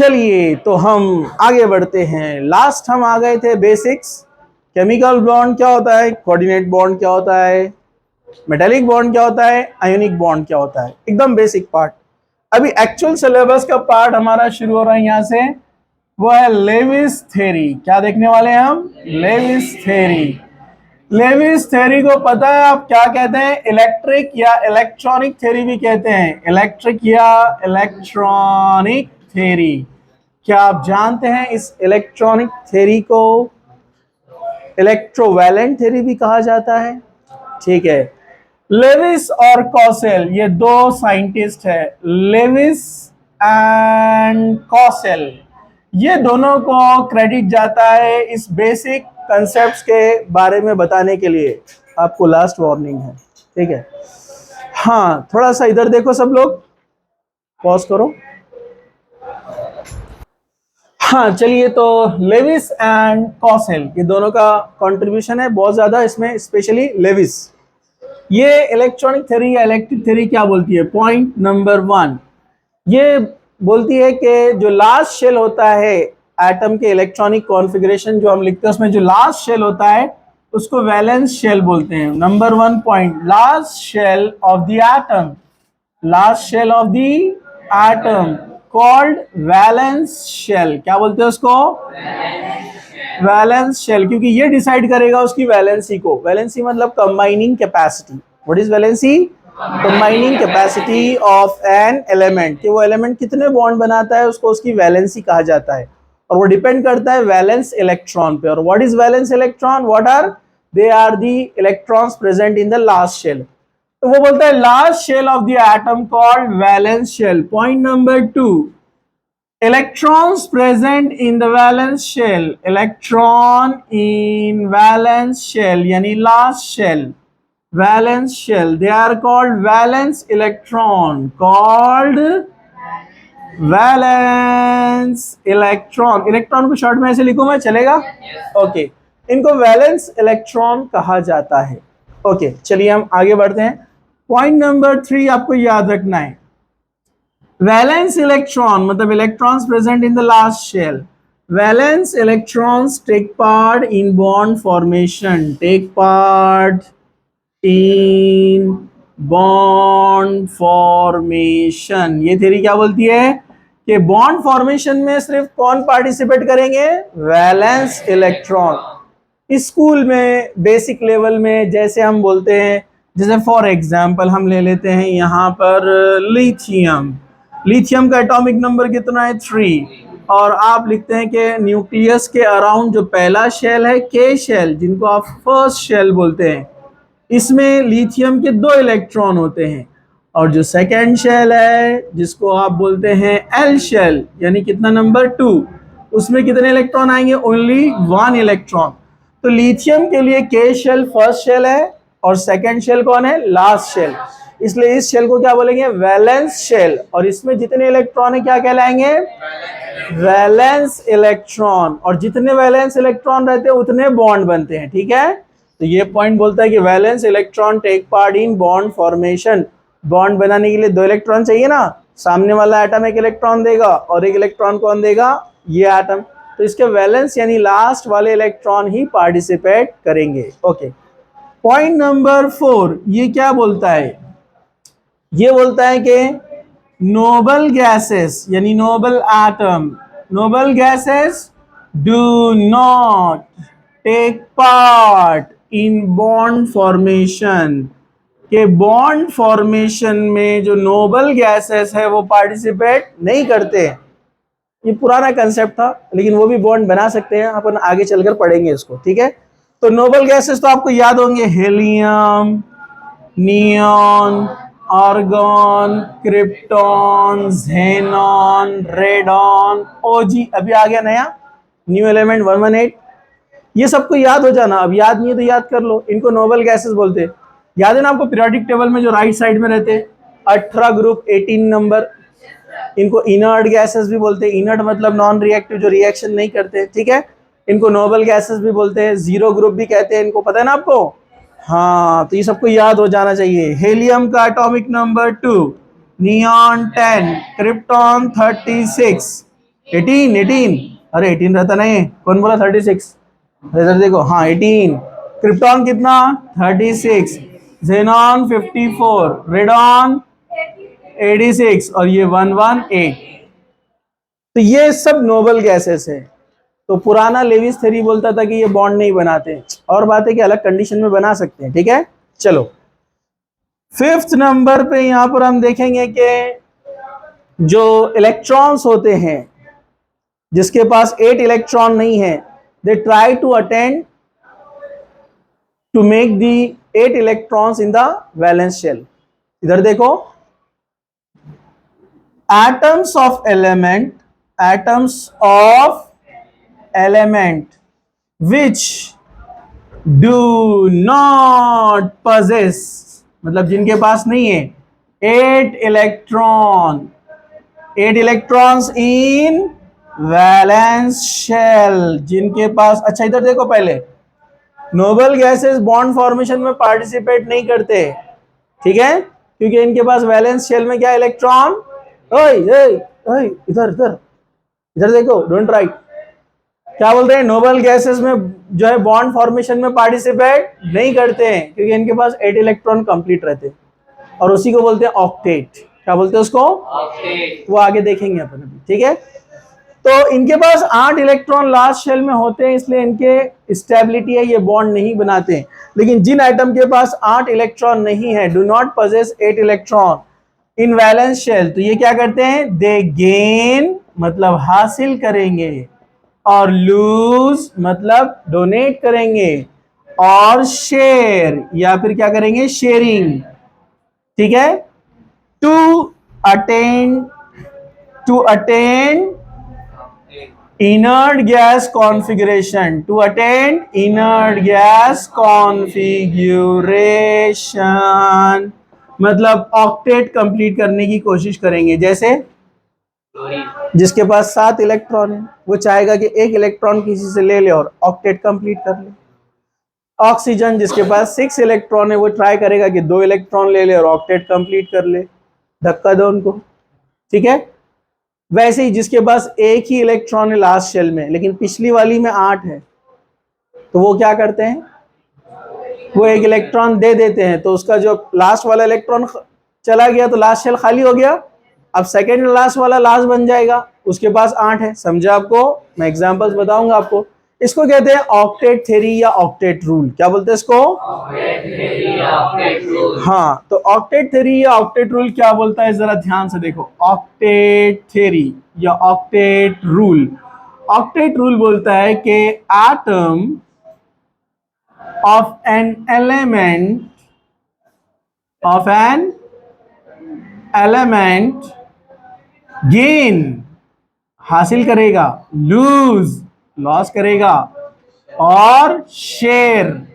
चलिए तो हम आगे बढ़ते हैं। लास्ट हम आ गए थे बेसिक्स। केमिकल बॉन्ड क्या होता है, कोऑर्डिनेट बॉन्ड क्या होता है, मेटालिक बॉन्ड क्या होता है, आयोनिक बॉन्ड क्या होता है, एकदम बेसिक पार्ट। अभी एक्चुअल सिलेबस का पार्ट हमारा शुरू हो रहा है यहाँ से, वो है लेविस थ्योरी। क्या देखने वाले हैं हम? Levi's theory. लेविस थ्योरी को पता है आप क्या कहते हैं? इलेक्ट्रिक या इलेक्ट्रॉनिक थ्योरी भी कहते हैं। इलेक्ट्रिक या इलेक्ट्रॉनिक थ्योरी। क्या आप जानते हैं इस इलेक्ट्रॉनिक थ्योरी को इलेक्ट्रोवैलेंट थ्योरी भी कहा जाता है? ठीक है। लेविस और कॉसेल ये दो साइंटिस्ट है, लेविस एंड कॉसेल। ये दोनों को क्रेडिट जाता है इस बेसिक कंसेप्ट्स के बारे में बताने के लिए। आपको लास्ट वार्निंग है, ठीक है? हाँ, थोड़ा सा इधर देखो सब लोग, पॉज करो। हाँ चलिए, तो लेविस एंड कॉसेल ये दोनों का कंट्रीब्यूशन है बहुत ज्यादा इसमें, स्पेशली लेविस। ये इलेक्ट्रॉनिक थ्योरी या इलेक्ट्रिक थ्योरी क्या बोलती है? पॉइंट नंबर 1 ये बोलती है कि जो लास्ट शेल होता है एटम के इलेक्ट्रॉनिक कॉन्फ़िगरेशन जो हम लिखते हैं उसमें जो लास्ट शेल होता है उसको वैलेंस शेल बोलते हैं। Number 1 point, last shell of the atom, last shell of the atom called valence shell. क्या बोलते हैं उसको? वैलेंस शेल, क्योंकि ये डिसाइड करेगा उसकी वैलेंसी को। वैलेंसी मतलब combining capacity. What is valency? Combining capacity of an element, कि वो एलिमेंट कितने बॉन्ड बनाता है उसको उसकी वैलेंसी कहा जाता है। और वो डिपेंड करता है वैलेंस इलेक्ट्रॉन पे। और what is valence electron? What are they? Are the electrons present in the last shell. तो वो बोलता है last shell of the atom called valence shell. Point number 2, electrons present in the valence shell, electron in valence shell यानी last shell, valence shell, they are called valence electron, called valence electron। Electron को short में ऐसे लिखूं मैं, चलेगा? Okay, इनको valence electron कहा जाता है। ओके, चलिए हम आगे बढ़ते हैं। पॉइंट नंबर 3 आपको याद रखना है, वैलेंस इलेक्ट्रॉन मतलब electrons present in the last shell. Valence electrons take part in bond formation, take part in bond formation. ये थ्योरी क्या बोलती है कि बॉन्ड फॉर्मेशन में सिर्फ कौन पार्टिसिपेट करेंगे? Valence electron. स्कूल में बेसिक लेवल में जैसे हम बोलते हैं, जैसे फॉर एग्जांपल हम ले लेते हैं यहाँ पर लिथियम। लिथियम का एटॉमिक नंबर कितना है? 3। और आप लिखते हैं कि न्यूक्लियस के अराउंड जो पहला शेल है के शेल, जिनको आप फर्स्ट शेल बोलते हैं, इसमें लिथियम के 2 इलेक्ट्रॉन होते हैं। और जो सेकेंड शेल है जिसको आप बोलते हैं एल शेल, यानी कितना नंबर 2, उसमें कितने इलेक्ट्रॉन आएंगे? Only 1 electron. तो लिथियम के लिए के शेल फर्स्ट शेल है और सेकेंड शेल कौन है? Last shell. इसलिए इस शेल को क्या बोलेंगे? Valence shell. और इसमें जितने इलेक्ट्रॉन है क्या कहलाएंगे? Valence electron. और जितने वैलेंस इलेक्ट्रॉन रहते हैं उतने बॉन्ड बनते हैं, ठीक है? तो ये पॉइंट बोलता है कि valence electron take part in bond formation. Bond बनाने के लिए 2 इलेक्ट्रॉन चाहिए ना, सामने वाला एटम 1 इलेक्ट्रॉन देगा और 1 इलेक्ट्रॉन कौन देगा? ये एटम। तो इसके वैलेंस यानी लास्ट वाले इलेक्ट्रॉन ही पार्टिसिपेट करेंगे। ओके, पॉइंट नंबर 4 ये क्या बोलता है? ये बोलता है कि नोबल गैसेस यानी noble atom, noble gases do not take part in bond formation, के बॉन्ड फॉर्मेशन में जो नोबल गैसेस है वो पार्टिसिपेट नहीं करते। ये पुराना कंसेप्ट था, लेकिन वो भी बॉन्ड बना सकते हैं, अपन आगे चलकर पढ़ेंगे इसको, ठीक है? तो नोबल गैसेस तो आपको याद होंगे, helium, neon, argon, krypton, xenon, radon, OG. अभी आ गया नया न्यू एलिमेंट 118। ये सबको याद हो जाना, अब याद नहीं है तो याद कर लो। इनको नोबल गैसेस बोलते हैं। याद है ना आपको पीरियोडिक टेबल में जो राइट साइड में रहते हैं 18 ग्रुप 18 नंबर, इनको इनर्ट गैसेस भी बोलते हैं। इनर्ट मतलब नॉन रिएक्टिव, जो रिएक्शन नहीं करते, ठीक है? इनको नोबल गैसेस भी बोलते हैं। 0 ग्रुप भी कहते हैं इनको, पता है ना आपको? हाँ, तो ये सबको याद हो जाना चाहिए। हीलियम का एटॉमिक नंबर 2, नियॉन 10, क्रिप्टॉन 36, 18 18, अरे 18 रहता नहीं, कौन बोला 36? इधर देखो, हाँ 18। क्रिप्टॉन कितना? 36, जेनॉन 54, रेडॉन 86 और ये 118। तो ये सब नोबल गैसेस है। तो पुराना लेविस थ्योरी बोलता था कि ये बॉन्ड नहीं बनाते, और बात है कि अलग कंडीशन में बना सकते हैं। ठीक है, चलो 5th नंबर पे यहां पर हम देखेंगे कि जो इलेक्ट्रॉन्स होते हैं जिसके पास 8 इलेक्ट्रॉन नहीं है, they try to attend to make the 8 electrons in the valence shell. इधर देखो, atoms of element which do not possess, मतलब जिनके पास नहीं है 8 इलेक्ट्रॉन्स इन वैलेंस शेल, जिनके पास, अच्छा इधर देखो, पहले नोबल गैसेस बॉन्ड फॉर्मेशन में पार्टिसिपेट नहीं करते, ठीक है, क्योंकि इनके पास वैलेंस शेल में क्या इलेक्ट्रॉन, इधर इधर इधर देखो, डोंट राइट, क्या बोल रहे हैं, नोबल गैसेस में जो है बॉन्ड फॉर्मेशन में पार्टिसिपेट नहीं करते हैं क्योंकि इनके पास 8 इलेक्ट्रॉन कंप्लीट रहते हैं, और उसी को बोलते हैं ऑक्टेट। क्या बोलते हैं उसको? ऑक्टेट। वो आगे देखेंगे अपन अभी, ठीक है। तो इनके पास 8 इलेक्ट्रॉन लास्ट शेल में होते हैं, इसलिए इनके स्टेबिलिटी है, ये बॉन्ड नहीं बनाते हैं। लेकिन जिन एटम के पास 8 इलेक्ट्रॉन नहीं है, do not possess 8 electron in valence shell, तो ये क्या करते हैं, दे गेन मतलब हासिल करेंगे, और लूज मतलब डोनेट करेंगे, और शेयर या फिर क्या करेंगे, शेयरिंग, ठीक है। To attain inert gas configuration, to attend inert gas configuration मतलब ऑक्टेट कंप्लीट करने की कोशिश करेंगे। जैसे जिसके पास 7 इलेक्ट्रॉन है वो चाहेगा कि 1 इलेक्ट्रॉन किसी से ले ले और ऑक्टेट कंप्लीट कर ले। ऑक्सीजन जिसके पास 6 इलेक्ट्रॉन है वो ट्राई करेगा कि 2 इलेक्ट्रॉन ले ले और ऑक्टेट कंप्लीट कर ले, धक्का दो उनको, ठीक है। वैसे ही जिसके पास 1 ही इलेक्ट्रॉन है लास्ट शेल में, लेकिन पिछली वाली में 8 है, तो वो क्या करते हैं, वो 1 इलेक्ट्रॉन दे देते हैं, तो उसका जो लास्ट वाला इलेक्ट्रॉन चला गया तो लास्ट शेल खाली हो गया। अब सेकेंड लास्ट वाला लास्ट बन जाएगा, उसके पास 8 है, समझा आपको? मैं एग्जांपल्स बताऊंगा आपको। इसको कहते हैं ऑक्टेट थ्योरी या ऑक्टेट रूल। क्या बोलते हैं इसको? ऑक्टेट थ्योरी या ऑक्टेट रूल। हाँ, तो ऑक्टेट थ्योरी या ऑक्टेट रूल क्या बोलता है, जरा ध्यान से देखो। ऑक्टेट थ्योरी या ऑक्टेट रूल, ऑक्टेट रूल बोलता है कि atom of an element gain हासिल करेगा, लॉस करेगा, और share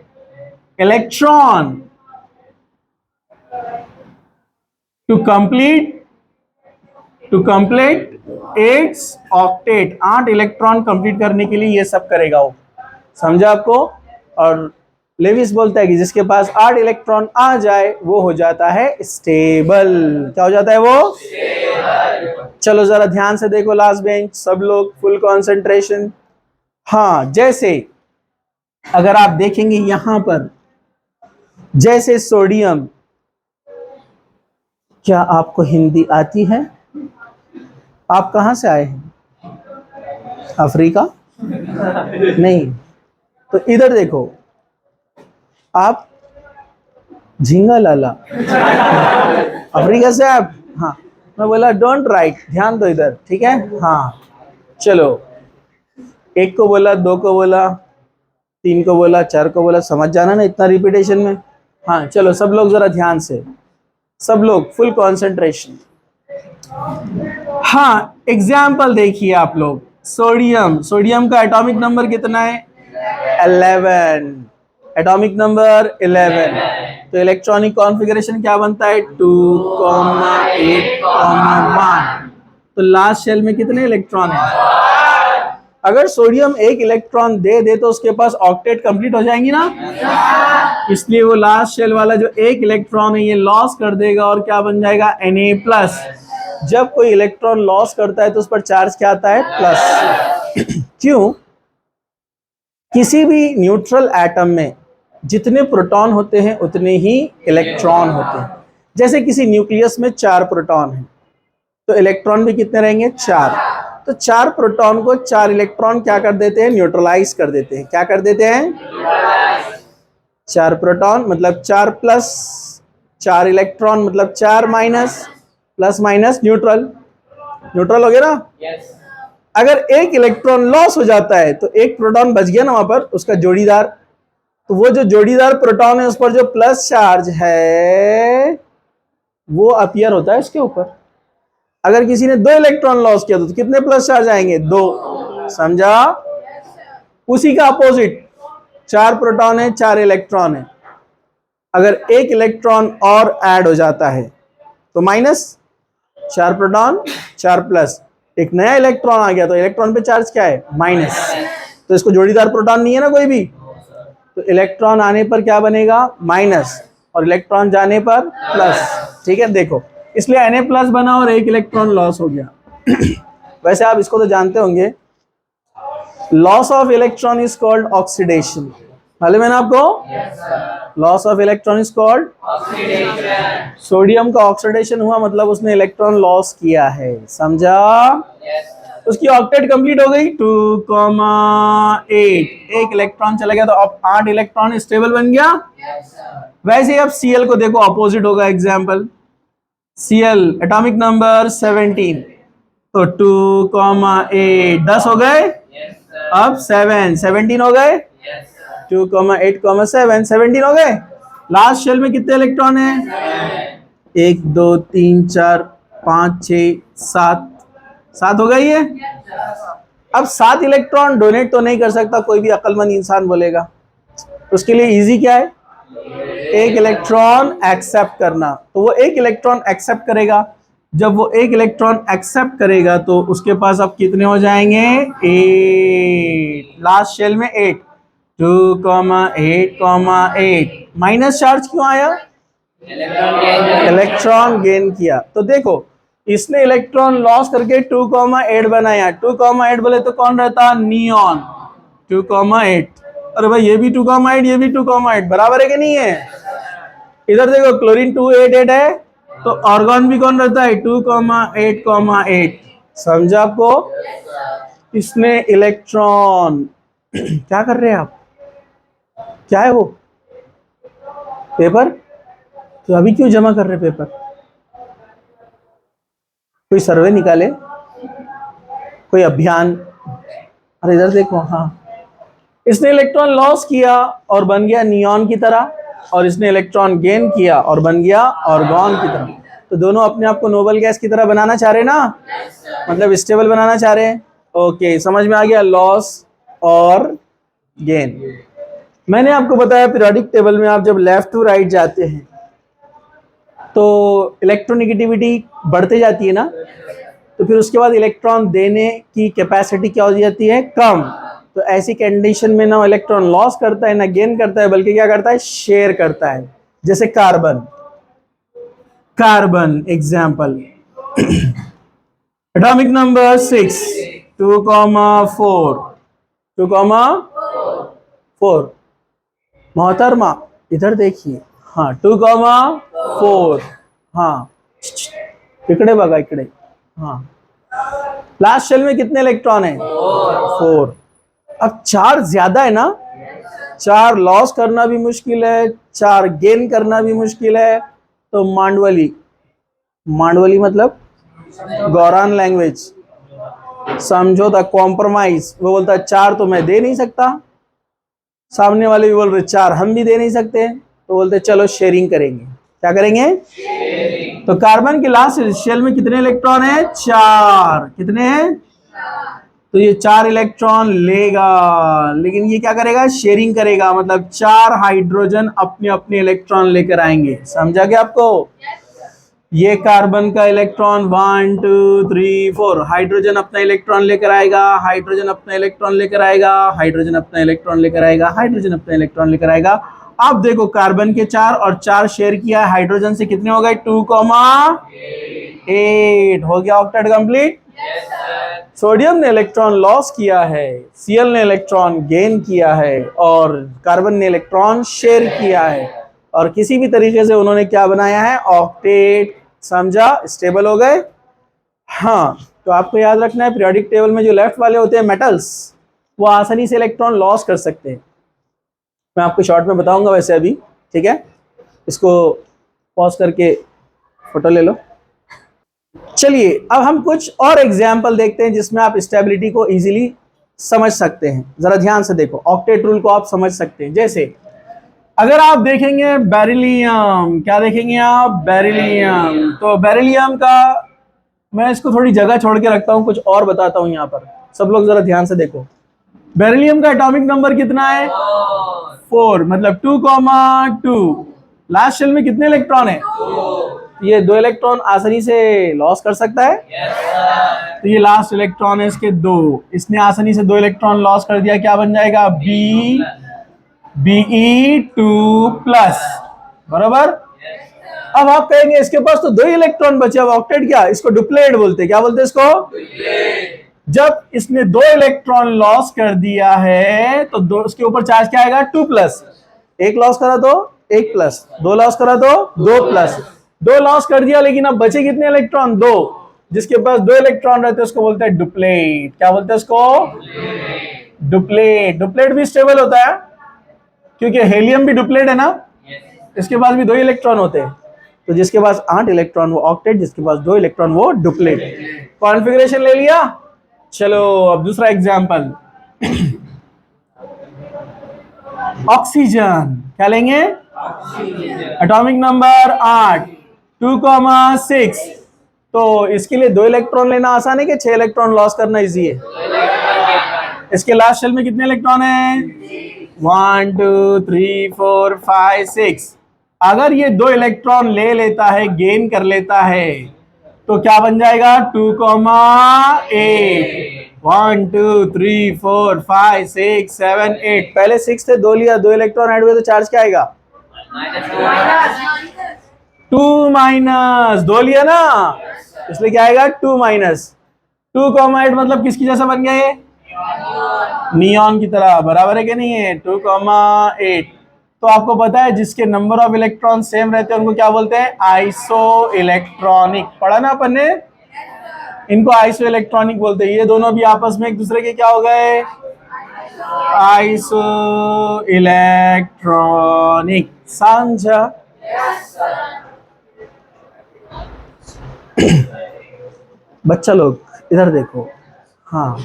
electron to complete its octet, 8 electron complete करने के लिए ये सब करेगा वो, समझा आपको? और लेविस बोलता है कि जिसके पास 8 इलेक्ट्रॉन आ जाए वो हो जाता है स्टेबल। क्या हो जाता है वो? स्टेबल। चलो जरा ध्यान से देखो, लास्ट बेंच सब लोग फुल कंसंट्रेशन। हाँ, जैसे अगर आप देखेंगे यहां पर, जैसे सोडियम, क्या आपको हिंदी आती है? आप कहां से आए हैं? अफ्रीका? नहीं, तो इधर देखो, आप झींगा लाला अफ्रीका से आप? हाँ, मैं बोला डोंट राइट, ध्यान दो इधर, ठीक है। हाँ चलो, 1 को बोला, 2 को बोला, 3 को बोला, 4 को बोला, समझ जाना ना इतना रिपीटेशन में। हाँ चलो, सब लोग जरा ध्यान से, सब लोग फुल कंसंट्रेशन। हाँ, एग्जाम्पल देखिए आप लोग। सोडियम का एटॉमिक नंबर कितना है? 11, एटॉमिक नंबर 11। तो इलेक्ट्रॉनिक कॉन्फ़िगरेशन क्या बनता है? 2,8,1। तो लास्ट शेल में कितने इलेक्ट्रॉन है? अगर सोडियम 1 इलेक्ट्रॉन दे दे तो उसके पास ऑक्टेट कंप्लीट हो जाएंगी ना, इसलिए वो लास्ट शेल वाला जो 1 इलेक्ट्रॉन है ये लॉस कर देगा और क्या बन जाएगा? Na+। जब कोई इलेक्ट्रॉन लॉस करता है तो उस पर चार्ज क्या आता है? प्लस। क्यों? किसी भी न्यूट्रल एटम में जितने प्रोटॉन होते हैं उतने ही इलेक्ट्रॉन होते हैं। जैसे किसी न्यूक्लियस में 4 प्रोटॉन हैं तो इलेक्ट्रॉन भी कितने रहेंगे? 4। तो 4 प्रोटॉन को 4 इलेक्ट्रॉन क्या कर देते हैं? न्यूट्रलाइज कर देते हैं। क्या कर देते हैं? 4 प्रोटॉन मतलब 4 प्लस, 4 इलेक्ट्रॉन मतलब 4 minus, plus minus neutral. Neutral हो गया ना? अगर एक इलेक्ट्रॉन लॉस हो जाता है तो एक प्रोटॉन बच गया ना वहां पर, उसका जोड़ीदार। तो वो जो जोड़ीदार प्रोटॉन है उस पर जो प्लस चार्ज है वो अपीयर होता है इसके ऊपर। अगर किसी ने 2 इलेक्ट्रॉन लॉस किया तो कितने प्लस चार्ज आएंगे? 2। समझा? उसी का अपोजिट, 4 प्रोटॉन है 4 इलेक्ट्रॉन है, अगर एक इलेक्ट्रॉन और ऐड हो जाता है तो माइनस, 4 प्रोटॉन 4 प्लस, एक नया इलेक्ट्रॉन आ गया तो इलेक्ट्रॉन पे चार्ज क्या है? माइनस। तो इसको जोड़ीदार प्रोटॉन नहीं है ना कोई भी, तो इलेक्ट्रॉन आने पर क्या बनेगा? माइनस, और इलेक्ट्रॉन जाने पर प्लस। ठीक है, देखो इसलिए Na प्लस बना और एक इलेक्ट्रॉन लॉस हो गया। वैसे आप इसको तो जानते होंगे, loss of electron is called oxidation. मालूम है ना आपको? Loss of electron is called oxidation. Sodium का ऑक्सीडेशन हुआ मतलब उसने इलेक्ट्रॉन लॉस किया है। समझा? उसकी ऑक्टेट कंप्लीट हो गई 2,8, एक इलेक्ट्रॉन चला गया तो अब 8 इलेक्ट्रॉन स्टेबल बन गया। वैसे ही अब Cl को देखो, अपोजिट होगा। एग्जाम्पल Cl एटॉमिक नंबर 17, तो 2,8 10 हो गए। अब 7 17 हो गए। 2,8, 7 17 हो गए। लास्ट शेल में कितने इलेक्ट्रॉन है? 1 2 3 4 5 6 7 7 हो गई है। अब 7 इलेक्ट्रॉन डोनेट तो नहीं कर सकता कोई भी अक्लमंद इंसान बोलेगा, उसके लिए इजी क्या है? एक इलेक्ट्रॉन एक्सेप्ट करना। तो वो एक इलेक्ट्रॉन एक्सेप्ट करेगा। जब वो एक इलेक्ट्रॉन एक्सेप्ट करेगा तो उसके पास अब कितने हो जाएंगे? 8। लास्ट शेल में 8, 2,8,8 माइनस चार्ज क्यों आया? इलेक्ट्रॉन गेन किया। तो देखो इसने इलेक्ट्रॉन लॉस करके 2,8 बनाया। 2,8 बोले तो कौन रहता? नियॉन। 2,8, अरे भाई ये भी 2,8 ये भी 2,8 बराबर है कि नहीं है? इधर देखो क्लोरीन 288 है तो आर्गन भी कौन रहता है? 2,8,8। समझा आपको? इसने इलेक्ट्रॉन क्या कर रहे हैं आप? क्या है वो? पेपर? तो अभी क्यों जमा कर रहे पेपर? कोई सर्वे निकाले, कोई अभियान। अरे इधर देखो, हाँ इसने इलेक्ट्रॉन लॉस किया और बन गया नियॉन की तरह, और इसने इलेक्ट्रॉन गेन किया और बन गया आर्गन की तरह। तो दोनों अपने आप को नोबल गैस की तरह बनाना चाह रहे ना, मतलब स्टेबल बनाना चाह रहे हैं। ओके, समझ में आ गया लॉस और गेन। मैंने आपको बताया पीरियोडिक टेबल में आप जब लेफ्ट टू राइट जाते हैं तो इलेक्ट्रोनेगेटिविटी बढ़ते जाती है ना, तो फिर उसके बाद इलेक्ट्रॉन देने की कैपेसिटी क्या हो जाती है? कम। तो ऐसी कंडीशन में ना इलेक्ट्रॉन लॉस करता है ना गेन करता है, बल्कि क्या करता है? शेयर करता है। जैसे carbon, carbon example atomic number 6, 2,4 2,4 मोहतरमा इधर देखिए, हाँ 2,4, हाँ इकड़े बगा इकड़े, हाँ लास्ट शेल में कितने इलेक्ट्रॉन है? 4। अब 4 ज्यादा है ना, 4 लॉस करना भी मुश्किल है, 4 गेन करना भी मुश्किल है। तो मांडवली, मांडवली मतलब गौरान लैंग्वेज, समझौता, कॉम्प्रोमाइज। वो बोलता है 4 तो मैं दे नहीं सकता, सामने वाले भी बोल रहे 4 हम भी दे नहीं सकते, तो बोलते चलो शेयरिंग करेंगे। क्या करेंगे? शेयरिंग। तो कार्बन के लास्ट शेल में कितने इलेक्ट्रॉन है? 4। कितने हैं? तो ये 4 इलेक्ट्रॉन लेगा, लेकिन ये क्या करेगा? शेयरिंग करेगा, मतलब 4 हाइड्रोजन अपने अपने इलेक्ट्रॉन लेकर आएंगे। समझा क्या आपको? ये कार्बन का इलेक्ट्रॉन 1 2 3 4, हाइड्रोजन अपना इलेक्ट्रॉन लेकर आएगा, हाइड्रोजन अपना इलेक्ट्रॉन लेकर आएगा, हाइड्रोजन अपना इलेक्ट्रॉन लेकर आएगा, हाइड्रोजन अपना इलेक्ट्रॉन लेकर आएगा। अब देखो कार्बन के 4 और 4 शेयर किया है हाइड्रोजन से, कितने हो गए? 2, 8 हो गया ऑक्टेट कंप्लीट। सोडियम ने इलेक्ट्रॉन लॉस किया है, Cl ने इलेक्ट्रॉन गेन किया है और कार्बन ने इलेक्ट्रॉन शेयर किया है और किसी भी तरीके से उन्होंने क्या बनाया है, ऑक्टेट। समझा? स्टेबल हो गए। हाँ, तो आपको याद रखना है पीरियोडिक टेबल में जो लेफ्ट वाले होते हैं मेटल्स, वो आसानी से इलेक्ट्रॉन लॉस कर सकते हैं। मैं आपको शॉर्ट में बताऊंगा वैसे अभी, ठीक है? इसको पॉज करके फोटो ले लो। चलिए अब हम कुछ और एग्जाम्पल देखते हैं जिसमें आप स्टेबिलिटी को इजीली समझ सकते हैं। जरा ध्यान से देखो, ऑक्टेट रूल को आप समझ सकते हैं। जैसे अगर आप देखेंगे बेरिलियम, क्या देखेंगे आप? बेरिलियम। तो बेरिलियम का मैं इसको थोड़ी जगह छोड़ के रखता हूं, कुछ और बताता हूं। यहाँ पर सब लोग जरा ध्यान से देखो, बेरिलियम का एटॉमिक नंबर कितना है? 4, मतलब 2,2। लास्ट शेल में कितने इलेक्ट्रॉन है? ये 2 इलेक्ट्रॉन आसानी से लॉस कर सकता है। तो ये लास्ट इलेक्ट्रॉन है इसके 2, इसने आसानी से 2 इलेक्ट्रॉन लॉस कर दिया। क्या बन जाएगा? Be2+, बराबर। अब आप कहेंगे इसके पास तो 2 इलेक्ट्रॉन बचे, अब ऑक्टेट क्या? इसको डुप्लेट बोलते हैं। क्या बोलते हैं इसको? जब इसने 2 इलेक्ट्रॉन लॉस कर दिया है तो दो उसके ऊपर चार्ज क्या आएगा? 2+। 1 लॉस करा तो 1+, 2 लॉस करा तो 2+, 2 लॉस कर दिया, लेकिन अब बचे कितने इलेक्ट्रॉन? 2। जिसके पास 2 इलेक्ट्रॉन रहते हैं उसको बोलते हैं डुप्लेट। क्या बोलते हैं उसको? डुप्लेट। डुप्लेट भी स्टेबल होता है क्योंकि हेलियम भी डुप्लेट है ना, इसके पास भी 2 इलेक्ट्रॉन होते हैं। तो जिसके पास 8 इलेक्ट्रॉन वो ऑक्टेट, जिसके पास 2 इलेक्ट्रॉन वो डुप्लेट। कॉन्फ़िगरेशन ले लिया। चलो अब दूसरा एग्जाम्पल, ऑक्सीजन। क्या लेंगे? Atomic number 8, 2,6। तो इसके लिए 2 इलेक्ट्रॉन लेना आसान है कि 6 इलेक्ट्रॉन लॉस करना इजी है? इसके लास्ट शेल में कितने इलेक्ट्रॉन हैं? 1 2 3 4 5 6। अगर ये 2 इलेक्ट्रॉन ले लेता है, गेन कर लेता है, तो क्या बन जाएगा? 2,8। 1 2 3 4 5 6 7 8। पहले 6 थे, 2 लिया, 2 इलेक्ट्रॉन ऐड हुए तो चार्ज क्या आएगा? 2-, 2 लिया ना, इसलिए क्या आएगा? 2-। 2,8 मतलब किसकी जैसा बन गया ये? नियॉन की तरह, बराबर है कि नहीं है? 2,8। तो आपको पता है जिसके नंबर ऑफ इलेक्ट्रॉन सेम रहते हैं उनको क्या बोलते हैं? Iso electronic. पढ़ा ना अपन ने? इनको आइसो इलेक्ट्रॉनिक बोलते हैं। ये दोनों भी आपस में एक दूसरे के क्या हो गए? Iso electronic. समझा? बच्चा लोग इधर देखो। हाँ,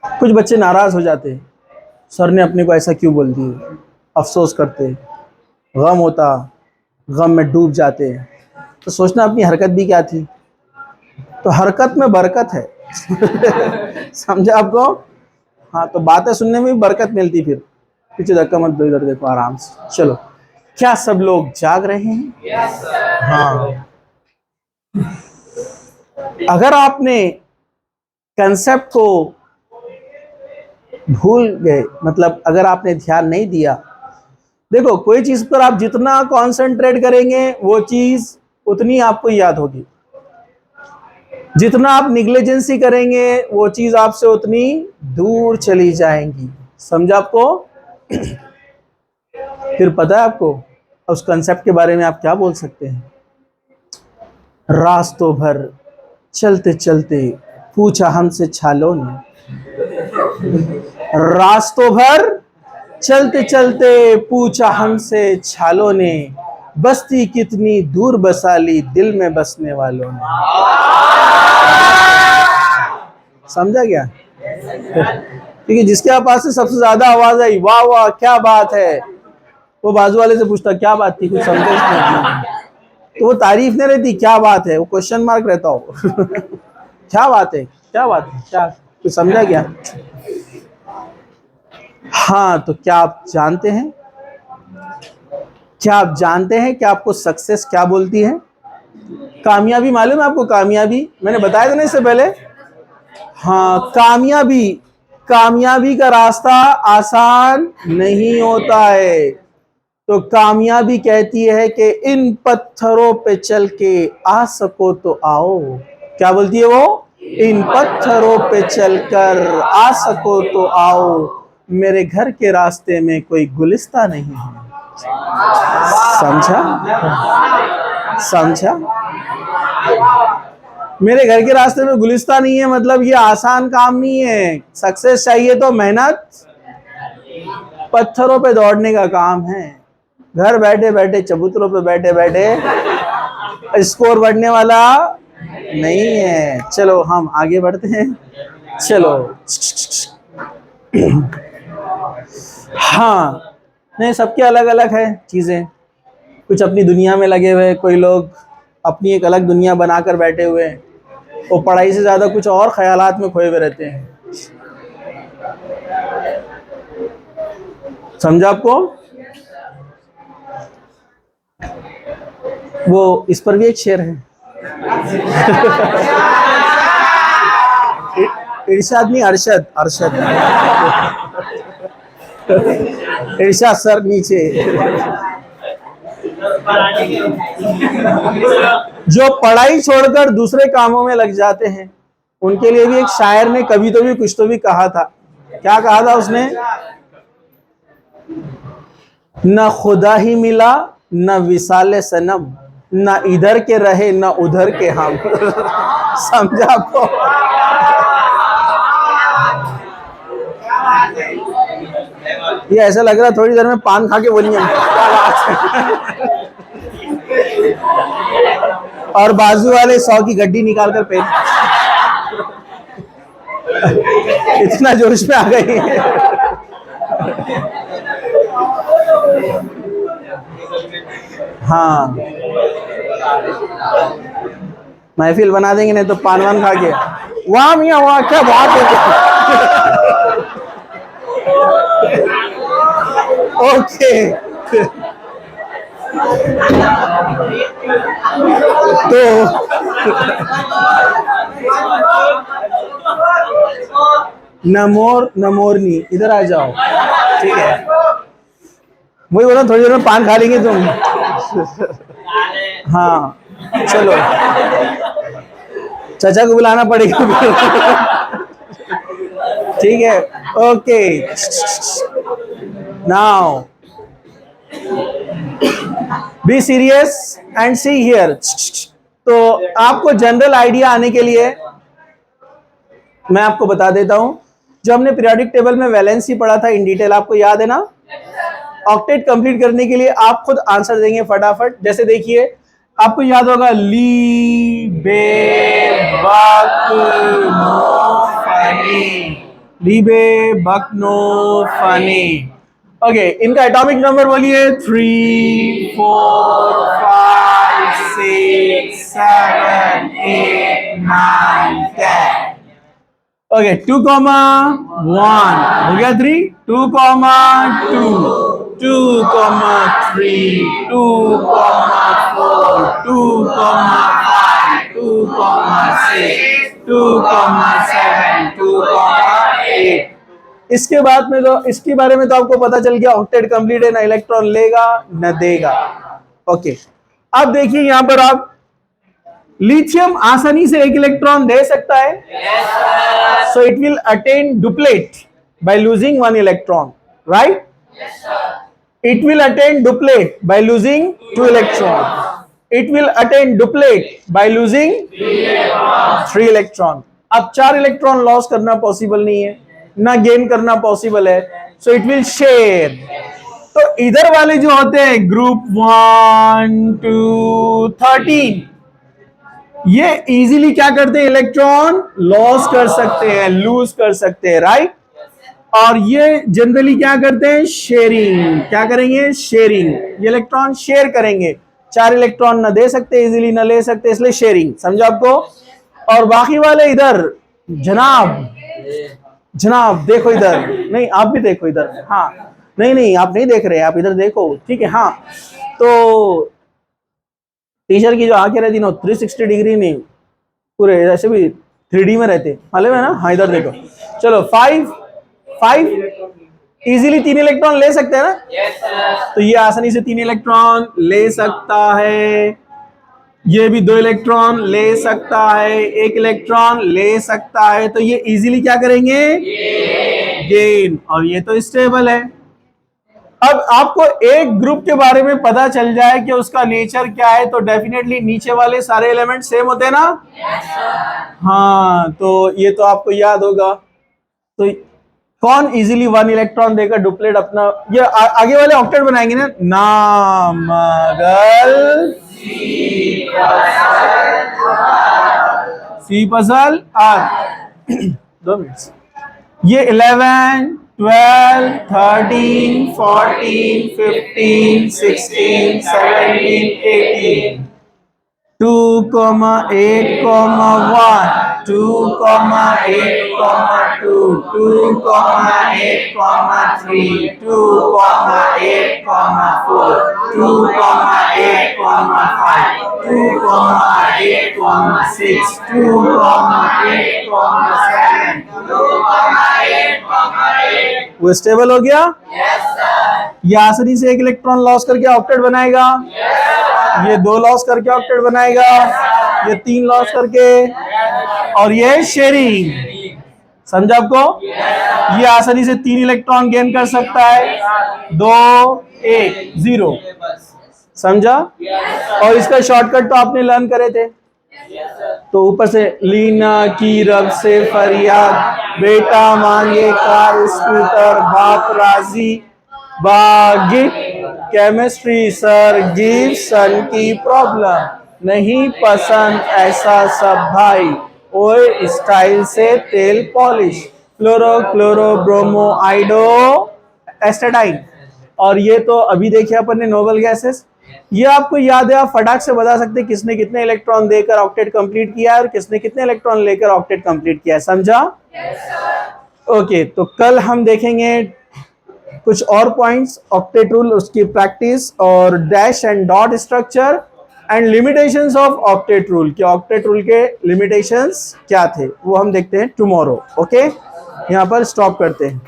कुछ बच्चे नाराज हो जाते हैं, सर ने अपने को ऐसा क्यों बोल दिया, अफसोस करते, गम होता, गम में डूब जाते। तो सोचना अपनी हरकत भी क्या थी। तो हरकत में बरकत है। समझा आपको? हाँ, तो बातें सुनने में भी बरकत मिलती। फिर पीछे धक्का मत दो, इधर देखो आराम से। चलो, क्या सब लोग जाग रहे हैं? yes, हाँ। अगर आपने कंसेप्ट को भूल गए, मतलब अगर आपने ध्यान नहीं दिया, देखो कोई चीज पर आप जितना कंसंट्रेट करेंगे वो चीज उतनी आपको याद होगी, जितना आप निग्लिजेंसी करेंगे वो चीज आपसे उतनी दूर चली जाएंगी। समझा आपको? फिर पता है आपको उस कंसेप्ट के बारे में आप क्या बोल सकते हैं? रास्तों भर चलते चलते पूछा हमसे छालों ने, रास्तों भर चलते चलते पूछा हमसे छालों ने, बस्ती कितनी दूर बसा ली दिल में बसने वालों ने। समझा क्या? क्योंकि जिसके पास से सबसे ज्यादा आवाज आई, वाह वाह क्या बात है, वो बाजू वाले से पूछता क्या बात थी, कुछ समझे नहीं। तो वो तारीफ नहीं रहती, क्या बात है, वो क्वेश्चन मार्क रहता हो। क्या बात है, क्या बात है, क्या कुछ समझा क्या? हाँ, तो क्या आप जानते हैं, क्या आप जानते हैं कि आपको सक्सेस क्या बोलती है? कामयाबी मालूम है आपको? कामयाबी मैंने बताया था ना इससे पहले। हाँ, कामयाबी का रास्ता आसान नहीं होता है। तो कामयाबी कहती है कि इन पत्थरों पे चल के आ सको तो आओ। क्या बोलती है वो? इन पत्थरों पे चलकर आ सको तो आओ, मेरे घर के रास्ते में कोई गुलिस्ता नहीं है। समझा? समझा? मेरे घर के रास्ते में गुलिस्ता नहीं है मतलब ये आसान काम नहीं है। सक्सेस चाहिए तो मेहनत, पत्थरों पे दौड़ने का काम है। घर बैठे बैठे, चबूतरों पे बैठे बैठे स्कोर बढ़ने वाला नहीं है। चलो हम आगे बढ़ते हैं। चलो हाँ, नहीं, सबके अलग अलग है चीजें। कुछ अपनी दुनिया में लगे हुए, कोई लोग अपनी एक अलग दुनिया बनाकर बैठे हुए हैं। वो पढ़ाई से ज्यादा कुछ और ख्यालात में खोए हुए रहते हैं। समझा आपको? वो इस पर भी एक शेर है। इरशाद नहीं, अरशद, अरशद। इरशाद सर नीचे। जो पढ़ाई छोड़कर दूसरे कामों में लग जाते हैं, उनके लिए भी एक शायर ने कभी तो भी कुछ तो भी कहा था। क्या कहा था उसने? न खुदा ही मिला, न विसाले सनम, न इधर के रहे न उधर के हम। समझा आपको? ये ऐसा लग रहा थोड़ी देर में पान खा के बोलेंगे क्या बात है। और बाजू वाले 100 की गड्डी निकाल कर पहन, इतना जोश में आ गई है। हाँ, महफिल बना देंगे नहीं तो पान वान खा के वाह मियाँ वाह क्या बात है। ओके, तो नमोर नमोरनी इधर आ जाओ, ठीक है? वही बोला थोड़ी देर में पान खा लेंगे तुम। हाँ चलो, चाचा को बुलाना पड़ेगा। ठीक है, okay. Now be serious and see here. तो आपको जनरल आइडिया आने के लिए मैं आपको बता देता हूं, जो हमने पीरियोडिक टेबल में वैलेंसी पढ़ा था इन डिटेल, आपको याद है ना? ऑक्टेट कंप्लीट करने के लिए आप खुद आंसर देंगे फटाफट। जैसे देखिए, आपको याद होगा ली बे बक नो फनी, ली बे बक नो फनी। ओके, इनका एटॉमिक नंबर बोलिए। 3 4 5 6 7 8 9 10। ओके, 2, 1 हो गया। 3 2, 2 2, 3 2, 4 2, 5 2, 6 2, 7 2, 8। इसके बाद में तो इसके बारे में तो आपको पता चल गया, ऑक्टेट कंप्लीट है, ना इलेक्ट्रॉन लेगा न देगा। ओके, अब देखिए यहां पर आप, लिथियम आसानी से एक इलेक्ट्रॉन दे सकता है, so it will attain duplet by losing 1 electron, right? It will attain duplet by losing 2 electrons. It will attain duplet by losing 3 electron. अब 4 इलेक्ट्रॉन लॉस करना पॉसिबल नहीं है, ना गेन करना पॉसिबल है, सो इट विल शेयर। तो इधर वाले जो होते हैं ग्रुप 1 2 13, ये इजीली क्या करते हैं? इलेक्ट्रॉन लॉस कर सकते हैं, लूज कर सकते हैं, राइट? और ये जनरली क्या करते हैं? शेयरिंग। क्या करेंगे? शेयरिंग। ये इलेक्ट्रॉन शेयर करेंगे। 4 इलेक्ट्रॉन न दे सकते इजीली, न ले सकते, इसलिए शेयरिंग। समझा आपको? और बाकी वाले इधर, जनाब जनाब देखो इधर, नहीं आप भी देखो इधर। हाँ, नहीं आप नहीं देख रहे, आप इधर देखो, ठीक है? हाँ, तो टीचर की जो आंखें रहती ना 360 डिग्री नहीं, पूरे ऐसे भी 3D में रहते, मालूम है ना? हाँ, इधर देखो। चलो 5 इजीली 3 इलेक्ट्रॉन ले सकते हैं ना? Yes, sir. तो ये आसानी से 3 इलेक्ट्रॉन ले सकता है, ये भी 2 इलेक्ट्रॉन ले सकता है, 1 इलेक्ट्रॉन ले सकता है, तो ये इजीली क्या करेंगे? गेन। और ये तो स्टेबल है। अब आपको एक ग्रुप के बारे में पता चल जाए कि उसका नेचर क्या है, तो डेफिनेटली नीचे वाले सारे एलिमेंट सेम होते हैं ना? हाँ, तो ये तो आपको याद होगा। तो कौन इजीली 1 इलेक्ट्रॉन देकर डुप्लेट अपना ये आगे वाले ऑक्टेट बनाएंगे ना? नामगल सी पजल आर 2 मिनट्स। ये 11 12 13 14 15 16 17 18 2, 8, 1 2, 8, 2 2, 8, 3 2, 8, 4 2, 8, 5 2, 8, 6 2, 8, 7 वो स्टेबल हो गया? ये आसानी से 1 इलेक्ट्रॉन लॉस करके ऑक्टेट बनाएगा। ये 2 लॉस करके ऑक्टेट बनाएगा, ये 3 लॉस करके, और ये शेयरिंग। समझा आपको? ये आसानी से 3 इलेक्ट्रॉन गेन कर सकता है, 2 1 0। समझा? और इसका शॉर्टकट तो आपने लर्न करे थे। तो ऊपर से लीना की रब से फरियाद, बेटा मांगे कार स्कूटर, बाप राजी बागी, केमिस्ट्री सर गिव सन की प्रॉब्लम, नहीं पसंद ऐसा सब भाई, ओए स्टाइल से तेल पॉलिश, क्लोरो क्लोरो ब्रोमो आइडो एस्टेडाइन। और ये तो अभी देखिए अपन ने नोबल गैसेस। ये आपको याद है, आप फटाक से बता सकते हैं किसने कितने इलेक्ट्रॉन देकर ऑक्टेट कंप्लीट किया है और किसने कितने इलेक्ट्रॉन लेकर ऑक्टेट कंप्लीट किया है। समझा? ओके, तो कल हम देखेंगे कुछ और पॉइंट्स, ऑक्टेट रूल, उसकी प्रैक्टिस, और dash and dot structure and limitations of octet rule, कि ऑक्टेट रूल के लिमिटेशंस क्या थे वो हम देखते हैं टुमारो। ओके, यहाँ पर स्टॉप करते हैं।